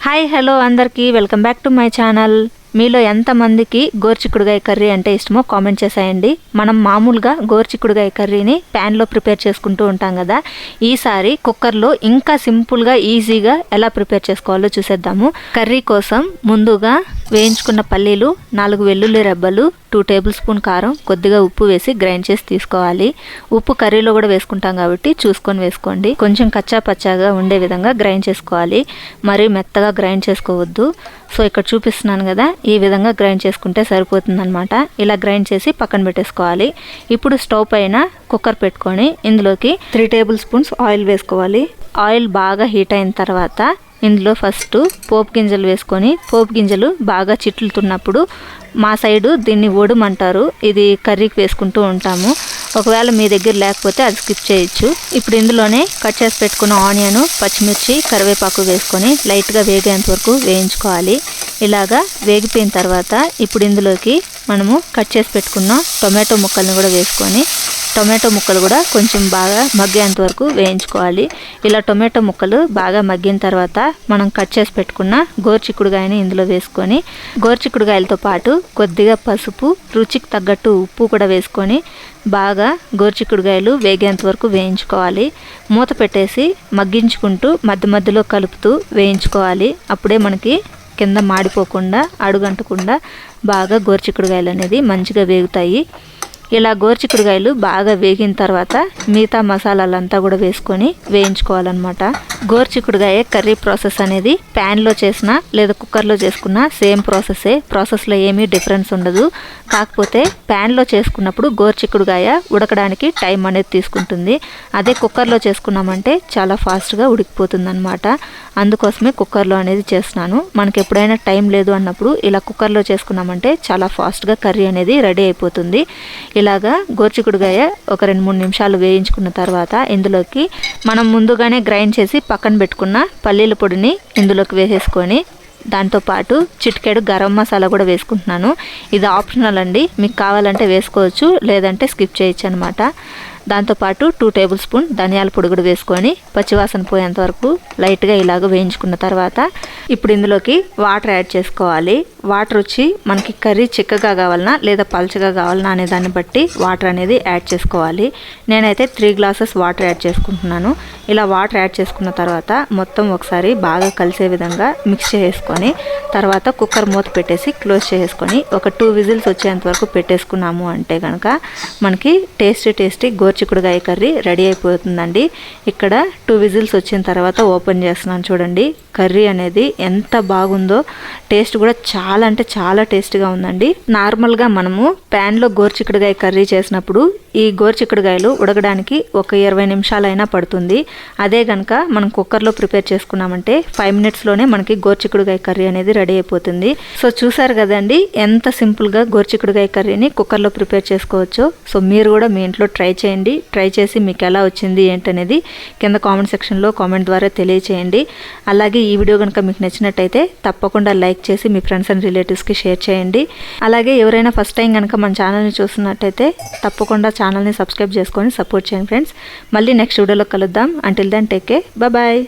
Hi hello అందరికీ welcome back to my channel. మీలో ఎంతమందికి గోరుచిక్కుడుగాయ కర్రీ అంటే ఇష్టమో కామెంట్ చేసేయండి. మనం మామూలుగా గోరుచిక్కుడుగాయ కర్రీని ప్యాన్లో ప్రిపేర్ చేసుకుంటూ ఉంటాం కదా. ఈసారి కుక్కర్లో ఇంకా సింపుల్గా ఈజీగా ఎలా ప్రిపేర్ చేసుకోవాలో చూసేద్దాము. కర్రీ కోసం ముందుగా వేయించుకున్న పల్లీలు, 4 వెల్లుల్లి రెబ్బలు, 2 టేబుల్ స్పూన్ కారం, కొద్దిగా ఉప్పు వేసి గ్రైండ్ చేసి తీసుకోవాలి. ఉప్పు కర్రీలో కూడా వేసుకుంటాం కాబట్టి చూసుకొని వేసుకోండి. కొంచెం కచ్చా పచ్చాగా ఉండే విధంగా గ్రైండ్ చేసుకోవాలి. మరీ మెత్తగా గ్రైండ్ చేసుకోవద్దు. సో ఇక్కడ చూపిస్తున్నాను కదా, ఈ విధంగా గ్రైండ్ చేసుకుంటే సరిపోతుందన్నమాట. ఇలా గ్రైండ్ చేసి పక్కన పెట్టేసుకోవాలి. ఇప్పుడు స్టవ్ పైన కుక్కర్ పెట్టుకొని ఇందులోకి 3 టేబుల్ స్పూన్స్ ఆయిల్ వేసుకోవాలి. ఆయిల్ బాగా హీట్ అయిన తర్వాత ఇందులో ఫస్ట్ పోపు గింజలు వేసుకొని, పోపు గింజలు బాగా చిట్లుతున్నప్పుడు, మా సైడు దీన్ని ఒడుమంటారు, ఇది కర్రీకి వేసుకుంటూ ఉంటాము. ఒకవేళ మీ దగ్గర లేకపోతే అది స్కిప్ చేయొచ్చు. ఇప్పుడు ఇందులోనే కట్ చేసి పెట్టుకున్న ఆనియన్, పచ్చిమిర్చి, కరివేపాకు వేసుకొని లైట్గా వేగేంత వరకు వేయించుకోవాలి. ఇలాగా వేగిపోయిన తర్వాత ఇప్పుడు ఇందులోకి మనము కట్ చేసి పెట్టుకున్న టొమాటో ముక్కల్ని కూడా వేసుకొని, టొమాటో ముక్కలు కూడా కొంచెం బాగా మగ్గేంత వరకు వేయించుకోవాలి. ఇలా టొమాటో ముక్కలు బాగా మగ్గిన తర్వాత మనం కట్ చేసి పెట్టుకున్న గోరుచిక్కుడుగాయని ఇందులో వేసుకొని, గోరుచిక్కుడుగాయలతో పాటు కొద్దిగా పసుపు, రుచికి తగ్గట్టు ఉప్పు కూడా వేసుకొని బాగా గోరుచిక్కుడుగాయలు వేగేంత వరకు వేయించుకోవాలి. మూత పెట్టేసి మగ్గించుకుంటూ మధ్య మధ్యలో కలుపుతూ వేయించుకోవాలి. అప్పుడే మనకి కింద మాడిపోకుండా, అడుగంటకుండా బాగా గోరుచిక్కుడుగాయలు అనేది మంచిగా వేగుతాయి. ఇలా గోరుచిక్కుడుగాయలు బాగా వేగిన తర్వాత మిగతా మసాలాలంతా కూడా వేసుకొని వేయించుకోవాలన్నమాట. గోరుచిక్కుడుగాయ కర్రీ ప్రాసెస్ అనేది ప్యాన్లో చేసినా లేదా కుక్కర్లో చేసుకున్నా సేమ్ ప్రాసెస్లో ఏమీ డిఫరెన్స్ ఉండదు. కాకపోతే ప్యాన్లో చేసుకున్నప్పుడు గోరుచిక్కుడుగాయ ఉడకడానికి టైం అనేది తీసుకుంటుంది. అదే కుక్కర్లో చేసుకున్నామంటే చాలా ఫాస్ట్గా ఉడికిపోతుంది అనమాట. అందుకోసమే కుక్కర్లో అనేది చేస్తున్నాను. మనకి ఎప్పుడైనా టైం లేదు అన్నప్పుడు ఇలా కుక్కర్లో చేసుకున్నామంటే చాలా ఫాస్ట్గా కర్రీ అనేది రెడీ అయిపోతుంది. ఇలాగా గోరుచిక్కుడుగాయ ఒక 2-3 నిమిషాలు వేయించుకున్న తర్వాత ఇందులోకి మనం ముందుగానే గ్రైండ్ చేసి పక్కన పెట్టుకున్న పల్లీల పొడిని ఇందులోకి వేసేసుకొని, దాంతోపాటు చిటికెడు గరం మసాలా కూడా వేసుకుంటున్నాను. ఇది ఆప్షనల్ అండి, మీకు కావాలంటే వేసుకోవచ్చు, లేదంటే స్కిప్ చేయొచ్చు అనమాట. దాంతోపాటు 2 టేబుల్ స్పూన్ ధనియాల పొడి కూడా వేసుకొని పచ్చివాసన పోయేంత వరకు లైట్గా ఇలాగ వేయించుకున్న తర్వాత ఇప్పుడు ఇందులోకి వాటర్ యాడ్ చేసుకోవాలి. వాటర్ వచ్చి మనకి కర్రీ చిక్కగా కావాలన్నా లేదా పల్చగా కావాలన్నా అనే దాన్ని బట్టి వాటర్ అనేది యాడ్ చేసుకోవాలి. నేనైతే 3 గ్లాసెస్ వాటర్ యాడ్ చేసుకుంటున్నాను. ఇలా వాటర్ యాడ్ చేసుకున్న తర్వాత మొత్తం ఒకసారి బాగా కలిసే విధంగా మిక్స్ చేసుకొని తర్వాత కుక్కర్ మూత పెట్టేసి క్లోజ్ చేసుకొని ఒక 2 విజిల్స్ వచ్చేంత వరకు పెట్టేసుకున్నాము అంటే కనుక మనకి టేస్టీ గోరుచిక్కుడుగాయ కర్రీ రెడీ అయిపోతుందండి. ఇక్కడ 2 విజిల్స్ వచ్చిన తర్వాత ఓపెన్ చేస్తున్నాను. చూడండి కర్రీ అనేది ఎంత బాగుందో, టేస్ట్ కూడా చాలా అంటే చాలా టేస్టీగా ఉందండి. నార్మల్గా మనము ప్యాన్లో గోరుచిక్కుడుగాయ కర్రీ చేసినప్పుడు ఈ గోరుచిక్కుడుగాయలు ఉడకడానికి ఒక 20 నిమిషాలైనా పడుతుంది. అదే కనుక మనం కుక్కర్లో ప్రిపేర్ చేసుకున్నామంటే 5 మినిట్స్లోనే మనకి గోరుచిక్కుడుగాయ కర్రీ అనేది రెడీ అయిపోతుంది. సో చూసారు కదండి ఎంత సింపుల్గా గోరుచిక్కుడుగాయ కర్రీని కుక్కర్లో ప్రిపేర్ చేసుకోవచ్చు. సో మీరు కూడా మీ ఇంట్లో ట్రై చేయండి. ట్రై చేసి మీకు ఎలా వచ్చింది ఏంటనేది కింద కామెంట్ సెక్షన్లో కామెంట్ ద్వారా తెలియచేయండి. అలాగే ఈ వీడియో కనుక మీకు నచ్చినట్టయితే తప్పకుండా లైక్ చేసి మీ ఫ్రెండ్స్ అండ్ రిలేటివ్స్కి షేర్ చేయండి. అలాగే ఎవరైనా ఫస్ట్ టైం కనుక మన ఛానల్ని చూస్తున్నట్టయితే తప్పకుండా ఛానల్ని సబ్స్క్రైబ్ చేసుకొని సపోర్ట్ చేయండి ఫ్రెండ్స్. మళ్ళీ నెక్స్ట్ వీడియోలో కలుద్దాం. Until then take care, bye.